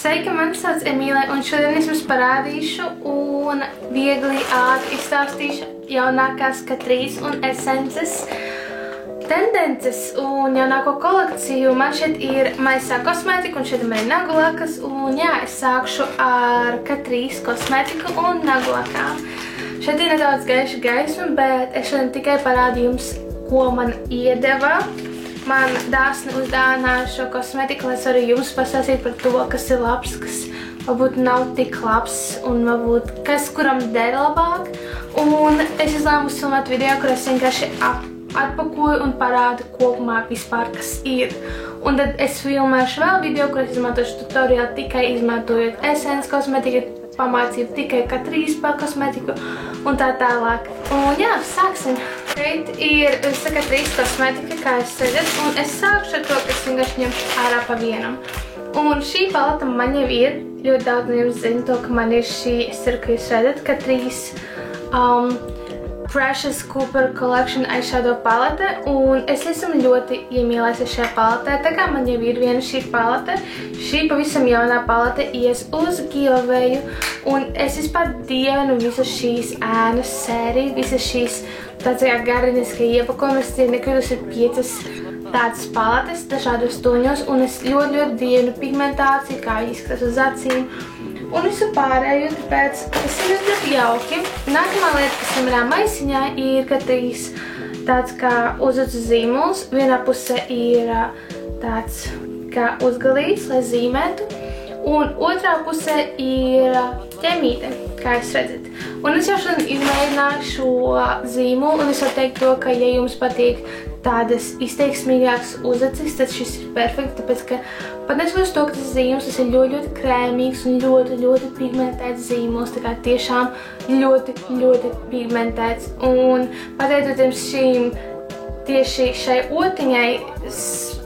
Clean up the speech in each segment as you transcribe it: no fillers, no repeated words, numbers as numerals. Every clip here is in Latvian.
Sveiki, mani sauc Emīlija, un šodien es jums parādīšu un viegli ātri izstāstīšu jaunākās Catrice un Essences tendences un jaunāko kolekciju. Man šeit ir maisā kosmētika un šeit ir arī nagu lakas, un jā, es sākšu ar Catrice kosmētiku un nagu lakām. Šeit ir nedaudz gaiša gaisma, bet es šodien tikai parādu jums, ko man iedeva. Man dāsni uzdāvināja šo kosmētiku, lai es varu jums pastāstīt par to, kas ir labs, kas varbūt nav tik labs un varbūt kas kuram der labāk. Un es izlēmu filmēt video, kur es vienkārši atpakoju un parādu kopumā vispār, kas ir. Un tad es filmēšu vēl video, kur es izmantošu tutoriālu tikai izmantojot Essences kosmētiku, pamācību tikai Catrice par kosmētiku un tā tālāk. Un jā, sāksim! Šeit ir visa Catrice kosmētika, kā es redzat, un es sākšu ar to, ka es vienkārši ņemšu ārā pa vienam. Un šī paleta man jau ir, ļoti daudz no jums zina to, ka man ir šī, es ceru, ka jūs redzat, Catrice Precious Cooper Collection eyeshadow palete, un es esmu ļoti iemīlējusies šajā paletē, tā kā man jau ir viena šī palete. Šī pavisam jaunā palete ies uz giveawayu, un es vispār dievinu visas šīs ēnas sēriju, visas šīs tāds gariniski iepakojumi. Es nekļūdos ir 5 tādas paletes dažādos toņos, un es ļoti dievinu pigmentāciju, kā izskatās uz acīm. Un visu pārēju, tāpēc tas ir ļoti jauki. Nākamā lieta, kas samērā maisiņā, ir Catrice tāds kā uzvedas zīmols. Vienā pusē ir tāds kā uzgalīts, lai zīmētu. Un otrā pusē ir ķemīte, kā jūs redzat. Un es jau šodien izmēģināju šo zīmolu, un es varu teikt to, ka, ja jums patīk tādas izteiksmīgākas uzacis, tad šis ir perfekts, tāpēc, ka pat neskatoties to, ka tas zīmols, tas ir ļoti krēmīgs un ļoti pigmentēts zīmols, tā kā tiešām ļoti pigmentēts. Un pateicoties tieši šai otiņai,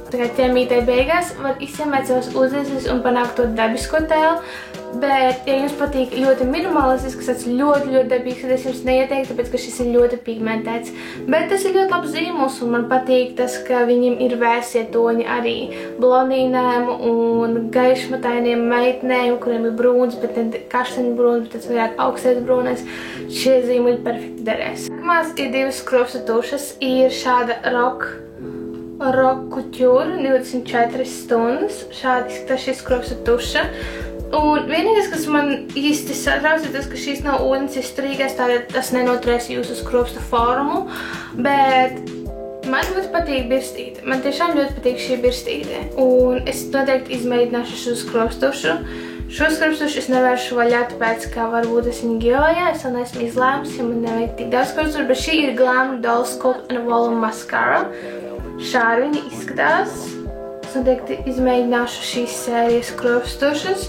tā kā ķemītei beigās, var izķemmēt savas uzacis un panākt to dabisko tēlu. Bet, ja jums patīk ļoti minimalistisks, tāds ļoti dabīgs, tad es jums neieteiktu, tāpēc, ka šis ir ļoti pigmentēts. Bet tas ir ļoti labs zīmols, un man patīk tas, ka viņam ir vērsie toņi arī blondīnēm un gaišmatainiem meitnēm, kuriem ir brūns, bet ne kaštaņu brūns, bet tāds vairāk augstais brūnais. Šie zīmoļi perfekti derēs. Nākamās ir 2 skrubstu tušas, ir šāda Rock Couture 24 stundas. Šādi izskatās šī skrubstu tuša. Un vienīgais, kas man īsti satrauc, ir tas, ka šīs nav ūdens izturīgais, tādēļ tas nenoturēs jūsu skrubstu formu, bet man ļoti patīk birstīte. Man tiešām ļoti patīk šī birstīte, un es noteikti izmēģināšu šo skrubstušu. Šo skrubstušu es nevēršu vaļā, tāpēc, ka varbūt es viņu giveawayā, es vēl neesmu izlēmusi, ja man nevajag tik daudz skrubstušu, bet šī ir Glam Doll Sculpt and Volume Mascara. Šādi viņi izskatās. Es noteikti izmēģināšu šīs sērijas skrubstušas.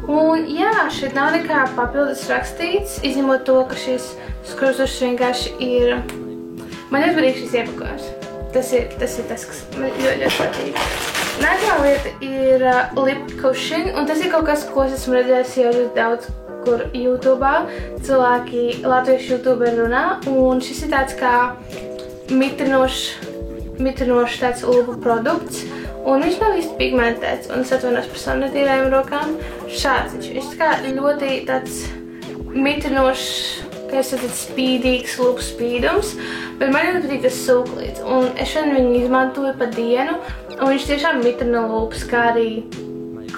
Un jā, šeit nav nekā papildus rakstīts, izņemot to, ka šis skrubstušs vienkārši ir... Man ļoti patīk šis iepakojums. Tas ir tas, kas man ļoti patīk. Nākamā lieta ir lip cushion, un tas ir kaut kas, ko es esmu redzējis jau ļoti daudz kur YouTube'ā. Cilvēki latviešu YouTuberi runā, un šis ir tāds kā mitrinošs tāds lūpu produkts. Un viņš nav īsti pigmentēts, un es atvainos par savām netīrajām rokām. Šāds viņš tā kā ļoti tāds mitrinošs, kā es tāds spīdīgs lūpu spīdums, bet man ļoti patīk tas sūklīts. Un es šodien viņu izmantoju pa dienu, un viņš tiešām mitrina lūpas, kā arī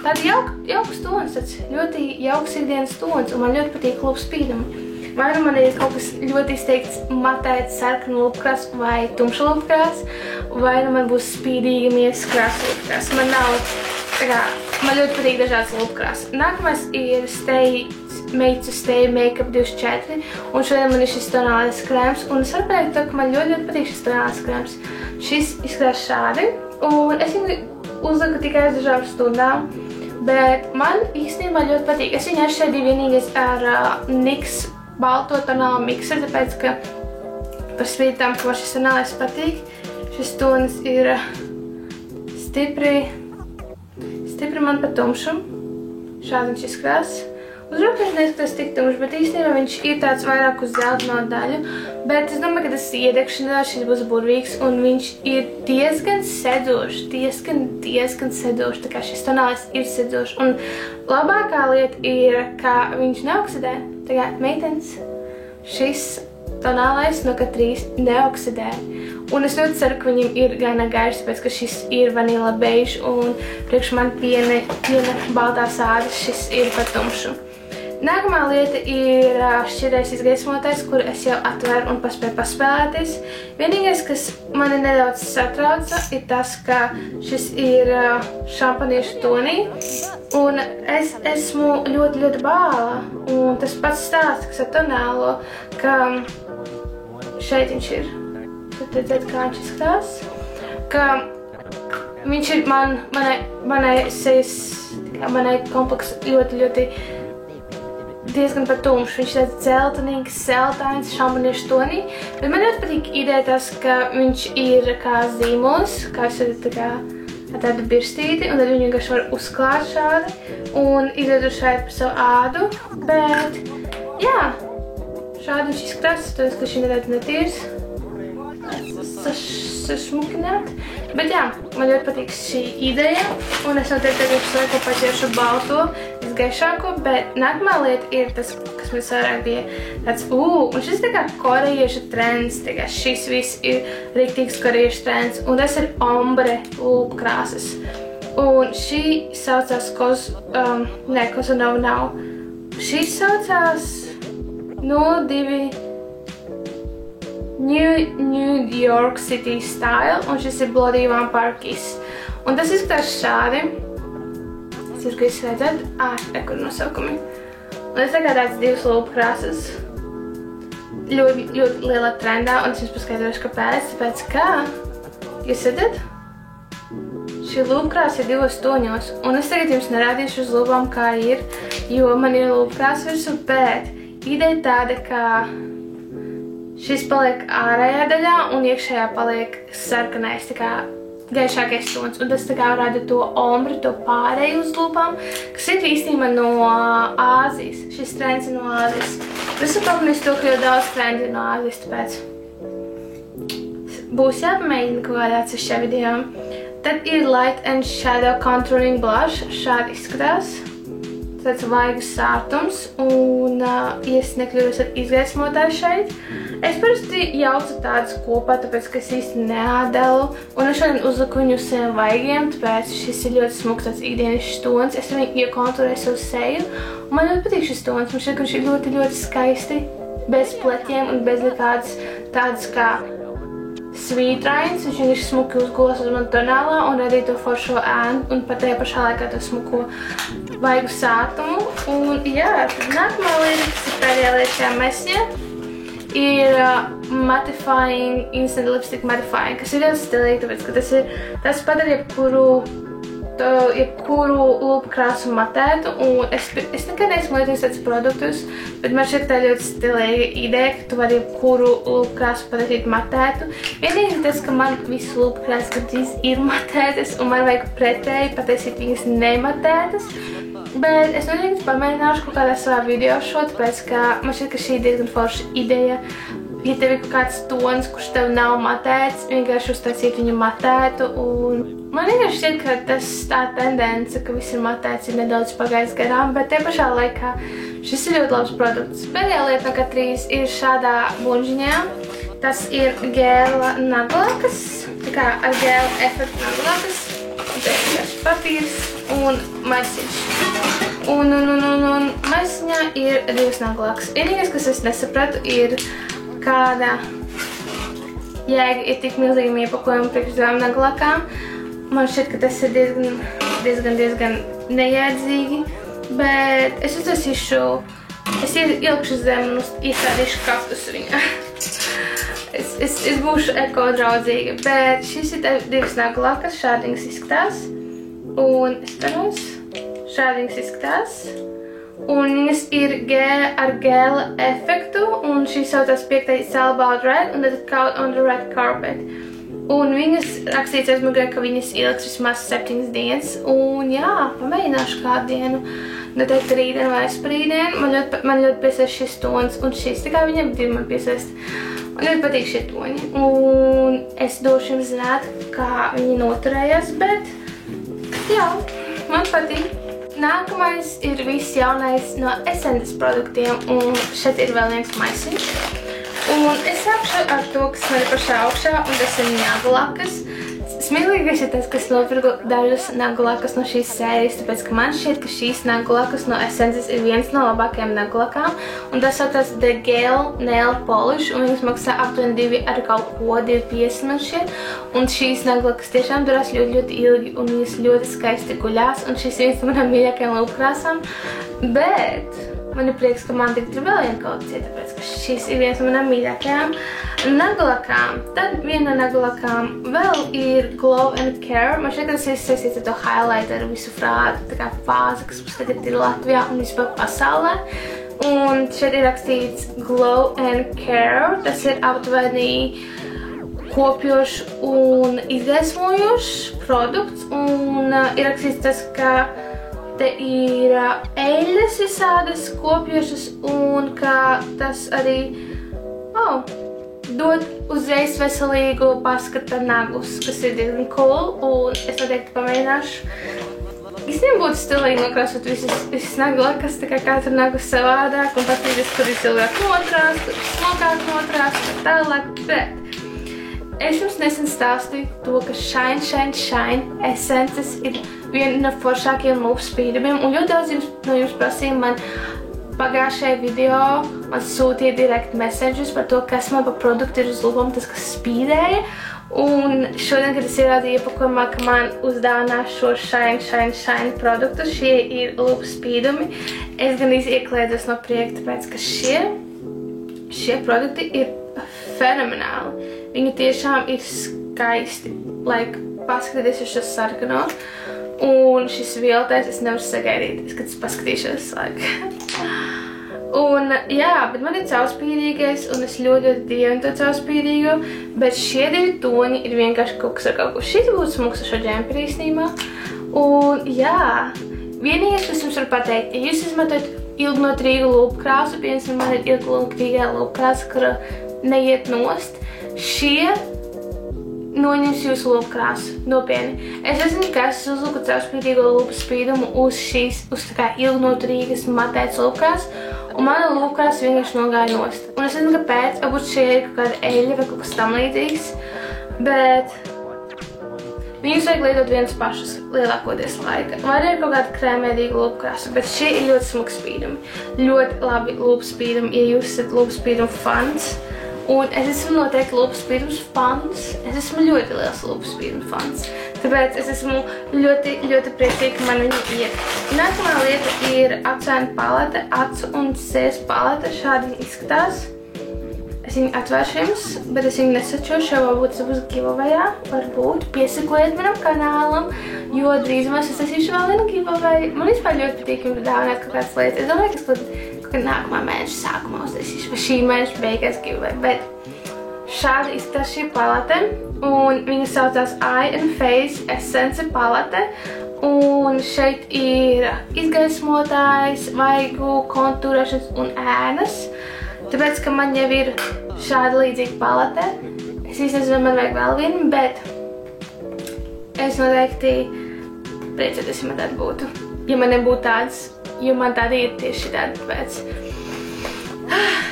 tādi jauks tons, tāds ļoti jauks ikdienas tons, un man ļoti patīk lūpu spīdumi. Vai nu man ir kaut kas ļoti izteikts matēts sarkanu lūpkrās vai tumša lūpkrās, vai nu man būs spīdīga miesas krāsa lūpkrās. Man nav, tā kā, man ļoti patīk dažādas lūpkrās. Nākamais ir Made to Stay Makeup 24, un šodien man ir šis tonālais krēms, un es varu pateikt to, ka man ļoti patīk šis tonālais krēms. Šis izskatās šādi, un es viņu uzliku tikai uz dažām stundām, bet man īstenībā ļoti patīk. Es viņu atšķēru vienīgais ar NYX balto tonālu mikseru, tāpēc, ka par spītām, ka man šis tonālais patīk, šis tonis ir stipri man pa tumšu. Šādi viņš izskatās. Uz rokas neskatās tik tumšs, bet īstenībā viņš ir tāds vairāk uz zeltaino daļu. Bet es domāju, ka tas iedegšana šis būs burvīgs, un viņš ir diezgan sedzošs, diezgan sedzošs, tā kā šis tonālis ir sedzošs. Un labākā lieta ir, ka viņš neoksidē, tā kā meitenes, šis tonālais no Catrice neoksidē. Un es ļoti ceru, ka viņam ir gana gaišs, tāpēc, ka šis ir vanila beige, un priekš man piena baltās ādas šis ir par tumšu. Nākamā lieta ir šķiedrais izgaismotais, kuru es jau atvēru un paspēju paspēlēties. Vienīgais, kas mani nedaudz satrauca, ir tas, ka šis ir šampaniešu tonī, un es esmu ļoti bāla, un tas pats stāsts, kas ar tonālo, ka šeit viņš ir. Tad redzēt, kā viņš izskatās, ka viņš ir manai kompleksu ļoti diezgan par tumšu. Viņš ir tāds dzeltenīgs, zeltains, šampaniešu tonī, bet man ļoti patīk ideja tas, ka viņš ir kā zīmols, kā es redzu tādu birstīti, un tad viņu vienkārši var uzklāt šādi un izveidot šeit par savu ādu, bet jā, šādi viņš izskatās, tāpēc, ka šī nedaudz netīrs. Sašmukināt, bet jā, man ļoti patīk šī ideja, un es noteikti tagad šlaiko paķeršu balto, visgaišāko, bet nākamā lieta ir tas, kas man vairāk bija tāds, un šis tā kā korejiešu trends, tā kā šis viss ir riktīgs korejiešu trends, un tas ir ombre lūpu krāsas, un šī saucās Kosovo nav, šī saucās 02 New York City Style, un šis ir Bloody Vampire Kiss. Un tas izskatās šādi. Es ceru, ka jūs redzat. Kur nosaukumi. Un tas tā kā tāds divas lūpu krāsas. Ļoti liela trendā, un es jums paskaidrošu, kāpēc. Tāpēc, kā jūs redzat? Šī lūpu krāsa ir divos toņos, un es tagad jums nerādīšu uz lūpām, kā ir, jo man ir lūpu krāsa virsū, bet ideja tāda, ka šis paliek ārējā daļā un iekšējā paliek sarkanais, tā kā gaišākais tons. Un tas tā kā rada to ombri, to pārēju uz lūpām, kas ir īstenībā no Āzijas. Šis trends ir no Āzijas. Es pamanīju to, ka jau daudz trendi ir no Āzijas, tāpēc būs jāpamēģina kaut kādā atsevišķā video. Tad ir Light and Shadow Contouring Blush. Šādi izskatās. Tāds vaigas sārtums, un es nekļūros ar izgaismotāju šeit. Es parasti jaucu tādus kopā, tāpēc, ka es īsti neatdalu, un es šodien uzliku viņu uz saviem vaigiem, tāpēc šis ir ļoti smuks tāds ikdienišs tons. Es viņu iekonturēju savu seju, un man ļoti patīk šis tons. Man šķiet, ka viņš ir ļoti skaisti, bez pleķiem un bez tādas kā svītrains. Viņš vienkārši smuki uzgulas uz manu tonālā un radīja to foršo ēnu, un pat tajā pašā laikā to smuko vaigu sātumu. Un jā, tad nākamā lieta, kas ir pēdējā lieta šajā mesijā, ir Mattifying Instant Lipstick Mattifying, kas ir ļoti stilīgi, tāpēc, ka tas padara jebkuru lūpu krāsu matētu, un es nekad neesmu lietojis tādus produktus, bet man šķiet tā ļoti stilīga ideja, ka tu vari jebkuru lūpu krāsu padarīt matētu. Vienīgi tas, ka man visas lūpu krāsas gandrīz ir matētas, un man vajag pretēji pataisīt viņas nematētas. Bet es noteikti pamēģināšu kaut kādā savā video šo, tāpēc, ka man šķiet, ka šī ir diezgan forša ideja. Ja tev ir kaut kāds tons, kurš tev nav matēts, vienkārši uztaisīt viņu matētu, un man vienkārši šķiet, ka tas tā tendence, ka viss ir matēts, ir nedaudz pagājis garām, bet te pašā laikā šis ir ļoti labs produkts. Pēdējā lieta no Catrice ir šādā bunžiņā. Tas ir gēla naglakas, tā kā ar gēla efektu naglakas. Tas ir vienkārši papīrs un maisiņš. Un maisiņā ir divas naglakas. Vienīgais, kas es nesapratu, ir kāda jēga ir tik milzīgiem iepakojumiem priekš divām naglakām. Man šķiet, ka tas ir diezgan nejēdzīgi, bet es uztaisīšu, es ielikšu zem un iestādīšu kaktus viņā. Es būšu ekodraudzīga, bet šis ir divas naglakas, šādi viņas izskatās. Un es paros, šādi viņas izskatās. Un viņas ir ar gēla efektu, un šī saucās 5. It's all about red, un tad Caught on the Red Carpet. Un viņas rakstīts aizmugurē, ka viņas ieliks vismaz 7 dienas, un jā, pamēģināšu kādu dienu. noteikti rītdien vai aizparītdien. Man ļoti piesaist šis tons un šis, tā kā viņam divi man piesaist. Man ļoti patīk šie toņi. Un es došu jums zināt, kā viņi noturējās, bet jā, man patīk. Nākamais ir viss jaunais no Essence produktiem, un šeit ir vēl viens maisiņš. Un es sākšu ar to, kas man ir pašā augšā, un tas ir nagu lakas. Smieklīgais ir tas, ka es nopirku dažas nagu lakas no šīs sērijas, tāpēc, ka man šķiet, ka šīs nagu lakas no Essences ir viens no labākajām nagu lakām, un tas saucās The Gel Nail Polish, un viņas maksā aptuveni 2 ar kaut ko, 2,50 man šķiet, un šīs nagu lakas tiešām durās ļoti, ļoti ilgi, un viņas ļoti skaisti guļās, un šis ir viens no manām mīļākajām lūpkrāsām, bet man ir prieks, ka man tik ir vēl viena kolekcija, tāpēc, ka šis ir viens no manām mīļākajām nagu lakām. Tad viena no nagu lakām vēl ir Glow and Care. Man šeit tas ir saistīts ar to highlighteru visu frādu, tā kā fāzi, kas mums tagad ir Latvijā un vispār pasaulē. Un šeit ir rakstīts Glow and Care. Tas ir aptuveni kopjošs un izgaismojošs produkts. Un ir rakstīts tas, ka te ir eļļas visādas kopjošas un ka tas arī dod uzreiz veselīgu paskata nagus, kas ir diezgan cool, un es noteikti pamēģināšu. Īstenībā būtu stilīgi nokrāsot visas nagu lakas, tā kā katru nagu savādāk, un patīties, kur ir cilvēku notrās, kur ir smokāk notrās, un tālāk, bet es jums nesen stāstīju to, ka Shine Essences ir viena no foršākajiem lūpu spīdumiem, un ļoti daudz no jums prasīja man pagājušajā video, man sūtīja direct messages par to, kas man pa produktu ir uz lūpām, tas, kas spīdēja. Un šodien, kad es ierādīju iepakojumā, ka man uzdāvinās šo Shine produktu, šie ir lūpu spīdumi, es gan ieklēdos no prieka, tāpēc, ka šie produkti ir fenomenāli. Viņi tiešām ir skaisti. Paskatieties uz šo sarkano. Un šis viltais es nevaru sagaidīt, kad es paskatīšos. Un jā, bet man ir caurspīdīgais, un es ļoti dievinu to caurspīdīgo, bet šie divi toņi ir vienkārši kaut kas ar kaut ko. Šis būtu smuks ar šo džemperi īstenībā. Un jā, vienīgais, kas jums var pateikt, ja jūs izmantojat ilgnoturīgu lūpu krāsu, piemēram, man ir ilgnoturīgā lūpu krāsa, kura neiet nost, šie noņems jūsu lūpu krāsu, nopietni. Es zinu, ka es uzliku caurspīdīgo lūpu spīdumu uz tā kā ilgnoturīgas matētas lūpu krāsu, un mana lūpu krāsa vienkārši nogāja nost. Un es zinu, kāpēc, varbūt šie ir kaut kāda eļļa vai kaut kas tam līdzīgs, bet viņus vajag lietot vienas pašas lielākoties laika. Vai arī ir kaut kāda krēmēdīga lūpu krāsa, bet šie ir ļoti smuki spīdumi. Ļoti labi lūpu spīdumi, ja jūs esat lūpu spīdumu fans. Un es esmu noteikti lūpu spīdumu fans. Es esmu ļoti liels lūpu spīdumu fans. Tāpēc es esmu ļoti, ļoti priecīga, ka man viņi ir. Nākamā lieta ir acu palete, acu un sejas palete. Šādi viņi izskatās. Es viņu atvēršu jums, bet es viņu nesačošu, jo varbūt tas būs giveawayā. Varbūt piesakojiet manam kanālam, jo drīzumā es esīšu vēl vienu giveaway. Man vispār ļoti patīk jums dāvināt kaut kādas lietas. Es domāju, ka nākamā mēneša sākumā uztaisīšu, vai šī mēneša beigās giveaway, bet šādi izskatās šī palete, un viņa saucās Eye and Face Essence palete, un šeit ir izgaismotājs, vaigu, kontūrēšanas un ēnas, tāpēc, ka man jau ir šāda līdzīga palete. Es īsti nezinu, man vajag vēl vienu, bet es noteikti priecētos, ja man tāda būtu. Ja man nebūtu tāds, jo man tāda ir tieši tāda, tāpēc.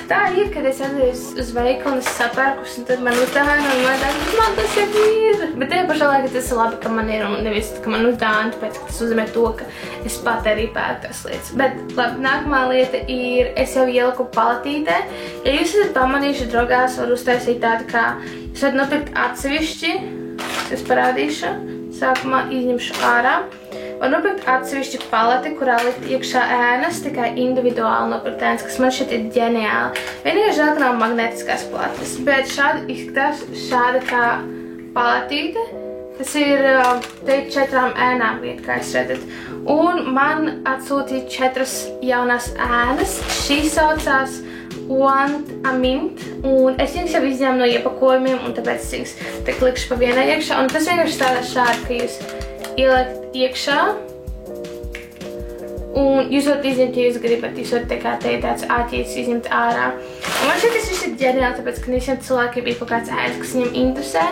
Tā ir, kad es atgriežos uz veikalu un es sapērkus, un tad man uzdāvina, un man tas jau ir. Bet tajā pašā laikā tas ir labi, ka man ir, un nevis, ka man uzdāvina, tāpēc, ka tas uzzīmē to, ka es pat arī pērku tās lietas. Bet, labi, nākamā lieta ir, es jau ieliku palatītē. Ja jūs esat pamanījuši, draugās, var uztaisīt tādu, kā jūs varat nopirkt atsevišķi, es parādīšu, sākumā izņemšu ārā. Var nopirkt atsevišķi paleti, kurā likt iekšā ēnas, tikai individuāli nopirkt ēnas, kas man šeit ir ģeniāli. Vienīgi žēl, ka nav magnetiskās paletes, bet šādi izskatās šāda kā paletīte. Tas ir te 4 ēnām vieta, kā jūs redzat. Un man atsūtīja 4 jaunās ēnas. Šī saucās Want a Mint, un es viņus jau izņēmu no iepakojumiem, un tāpēc es viņus te klikšu pa vienai iekšā. Un tas vienkārši strādā šādi, ka jūs ielikt iekšā, Un jūs varat izņemt, ja jūs gribat, jūs varat tāds āķītis izņemt ārā. Un man šķiet, tas viss ir ģeniāli, tāpēc, ka visiem cilvēkiem ir kaut kāds ēdas, kas viņam interesē.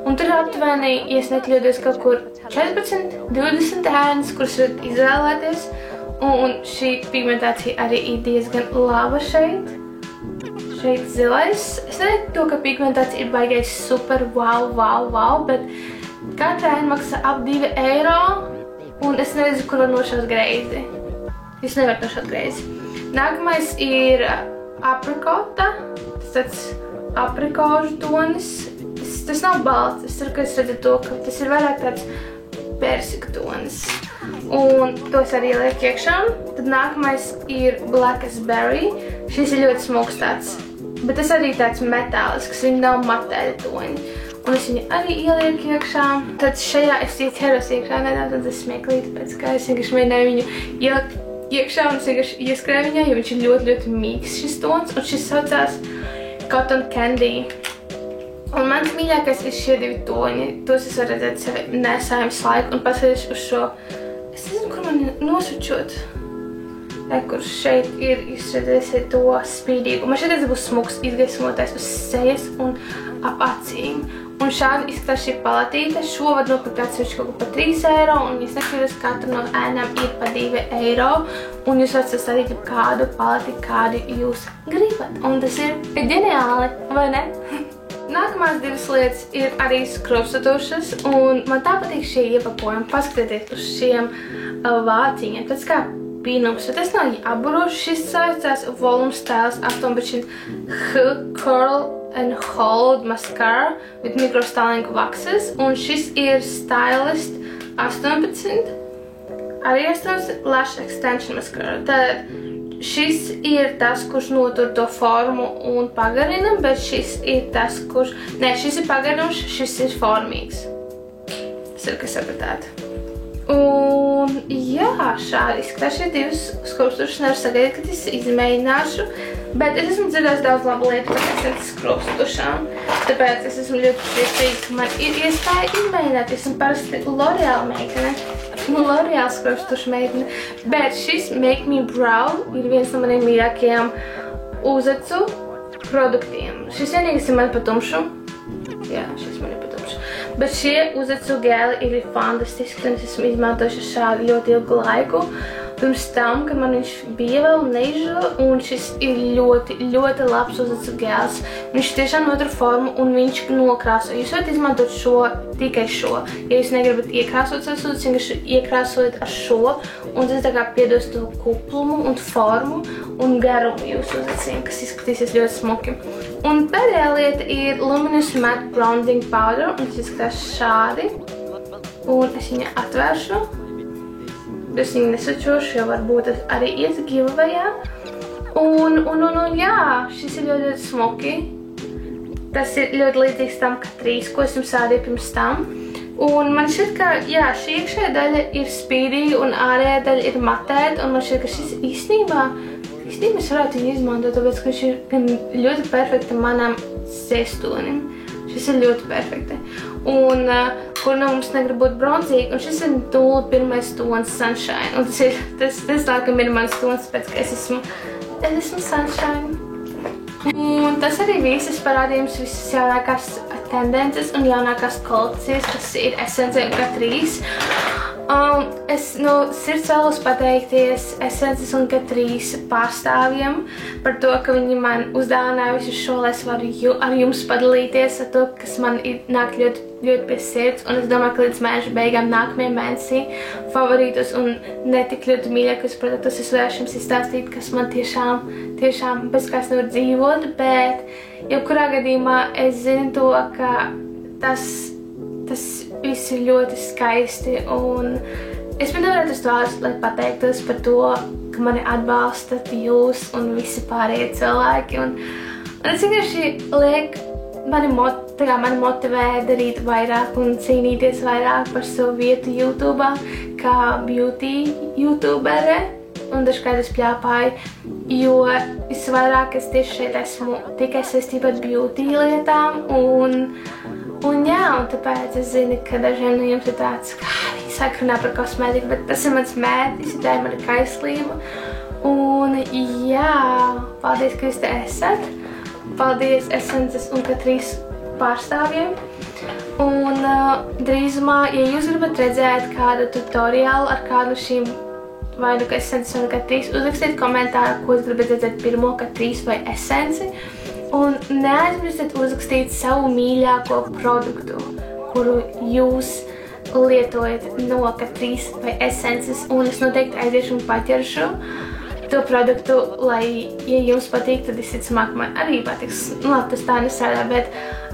Un tur ir aptuveni, ja es nekļūdos, kaut kur 14, 20 ēdas, kuras varat izvēlēties. Un šī pigmentācija arī ir diezgan laba šeit. Šeit zilais. Es nedomāju to, ka pigmentācija ir baigais super wow, bet katra ēna maksā ap 2 eiro, un es neredzu, kur var nošaut greizi. Jūs nevarat nošaut greizi. Nākamais ir aprikota, tas tāds aprikožu tonis. Tas nav balts, es ceru, ka es redzu to, ka tas ir vairāk tāds persika tonis. Un to es arī lieku iekšā. Tad nākamais ir Black as Berry. Šis ir ļoti smuks tāds. Bet tas arī tāds metālisks, viņi nav matēļa toņi. Un es viņu arī ielieku iekšā. Tad šajā es ķeros iekšā nedaudz, tad es smieklīti, pēc kā es vienkārši mēģināju viņu ielikt iekšā un es vienkārši ieskrēju viņā, jo viņš ir ļoti mīgs šis tons. Un šis saucās Cotton Candy. Un mans mīļākais ir šie 2 toņi. Tos es varu redzēt sevi nesājums laiku un paskatīšu uz šo. Es nezinu, kur man nosvičot. Kur šeit ir, jūs redzēsiet to spīdīgu. Man šeit būs smuks izgaismotais uz sejas un ap acīm. Un šādi izskatās šī palatīte. Šo var nopirkt atsevišķi kaut ko par 3 eiro. Un, ja nekļūdos, katra no ēnām ir par 2 eiro. Un jūs varat sastādīt kādu palati, kādu jūs gribat. Un tas ir ģeniāli, vai ne? Nākamās 2 lietas ir arī skrobstatošas. Un man tā patīk šie iepakojumi. Paskatieties uz šiem vāciņiem. Tas kā pīnums. Tas nav jāburoši. Šis saucās Volume Styles 18 H Curl and Hold Mascara with Microstyling Waxes. Un šis ir Stylist 18. Arī 18 Lash Extension Mascara. Tad šis ir tas, kurš notur to formu un pagarina, bet šis ir tas, kurš... Nē, šis ir pagarinums, šis ir formīgs. Tas ir, kas sapratāt. Un jā, šādi izskatās šie 2 skrobstatošas. Nevaru sagaidīt, kad es izmēģināšu. Bet es esmu dzirdējis daudz labu lietu par Essence skrobstatošām. Tāpēc es esmu ļoti priecīga, ka man ir iespēja izmēģināt. Esmu parasti L'Oreal meitene. L'Oreal skrobstatoša meitene. Bet šis Make Me Brow ir viens no maniem mīļākajiem uzacu produktiem. Šis vienīgais ir man pa tumšu. Jā, šis man ir pa tumšu. Bet šie uzacu gēli ir fantastiski, un es esmu izmantojuši šādu ļoti ilgu laiku. Pirms tam, kad man viņš bija vēl neizžila, un šis ir ļoti labs uzacu gēls. Viņš tiešām notur formu, un viņš nokrāso. Jūs varat izmantot šo, tikai šo. Ja jūs negribat iekrāsot savus uzacs, vienkārši iekrāsojat ar šo, un tas tā kā piedos to kuplumu un formu un garumu jūsu uzaciem, kas izskatīsies ļoti smuki. Un pēdējā lieta ir Luminous Matte Bronzing Powder, un tas izskatās šādi. Un es viņu atvēršu. Es viņu nesačošu, jo varbūt tas arī ies giveawayā. Un jā, šis ir ļoti smuki. Tas ir ļoti līdzīgs tam Catrice, ko es jums rādīju pirms tam. Un man šķiet, ka jā, šī iekšējā daļa ir spīdīga un ārējā daļa ir matēta. Un man šķiet, ka šis īstenībā es varētu viņu izmantot, tāpēc, ka viņš ir gan ļoti perfekti manam sēstonim. Šis ir ļoti perfekti. Un kur no mums negrib būt bronzīgi, un šis ir 01. tons Sunshine. Un tas laikam ir mans tons, pēc ka es esmu Sunshine. Un tas arī viss. Es parādīju jums visas jaunākās tendences un jaunākās kolekcijas, kas ir Essence un Catrice. Es no sirds vēlos pateikties Essences un Catrice pārstāvjiem par to, ka viņi man uzdāvināja visu šo, lai es varu ar jums padalīties ar to, kas man nāk ļoti pie sirds. Un es domāju, ka līdz mēneša beigām nākamajā mēnesī favorītus un netik ļoti mīļākos produktus es varēšu jums izstāstīt, kas man tiešām bez kāds nevar dzīvot, bet jebkurā gadījumā es zinu to, ka tas viss ir ļoti skaisti, un es pat nevarētu uz vārds, lai pateiktos par to, ka mani atbalstat jūs un visi pārējie cilvēki, un es vienkārši liek mani motivē darīt vairāk un cīnīties vairāk par savu vietu YouTube'ā, kā beauty YouTubere, un dažkārt es pļāpāju, jo visvairāk es tieši šeit esmu tikai saistībā ar beauty lietām, un jā, un tāpēc es zinu, ka dažiem no jums ir tāds, kā viņi sāk runāt par kosmētiku, bet tas ir mans mērķis, tā ir mana kaislība. Un jā, paldies, ka jūs te esat. Paldies Essences un Katrīs pārstāvjiem. Un drīzumā, ja jūs gribat redzēt kādu tutoriālu ar kādu šīm vai nu Essences un Katrīs, uzrakstiet komentāru, ko jūs gribat redzēt pirmo Katrīs vai Essenci. Un neaizmirstiet uzrakstīt savu mīļāko produktu, kuru jūs lietojat no Katrīs vai Essences. Un es noteikti aiziešu un paķeršu to produktu, lai, ja jums patīk, tad visticamāk man arī patiks. Labi, tas tā nestrādā, bet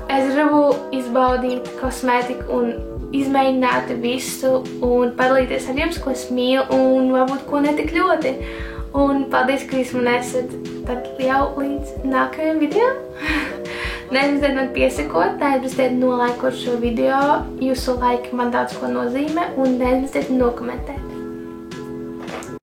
es gribu izbaudīt kosmētiku un izmēģināt visu un padalīties ar jums, ko es mīlu un varbūt ko netik ļoti. Un paldies, ka jūs man esat tad jau līdz nākamajam video. Neaizmirstiet man piesakot, neaizmirstiet nolaikot šo video. Jūsu laiki man daudz ko nozīmē un neaizmirstiet nokomentēt.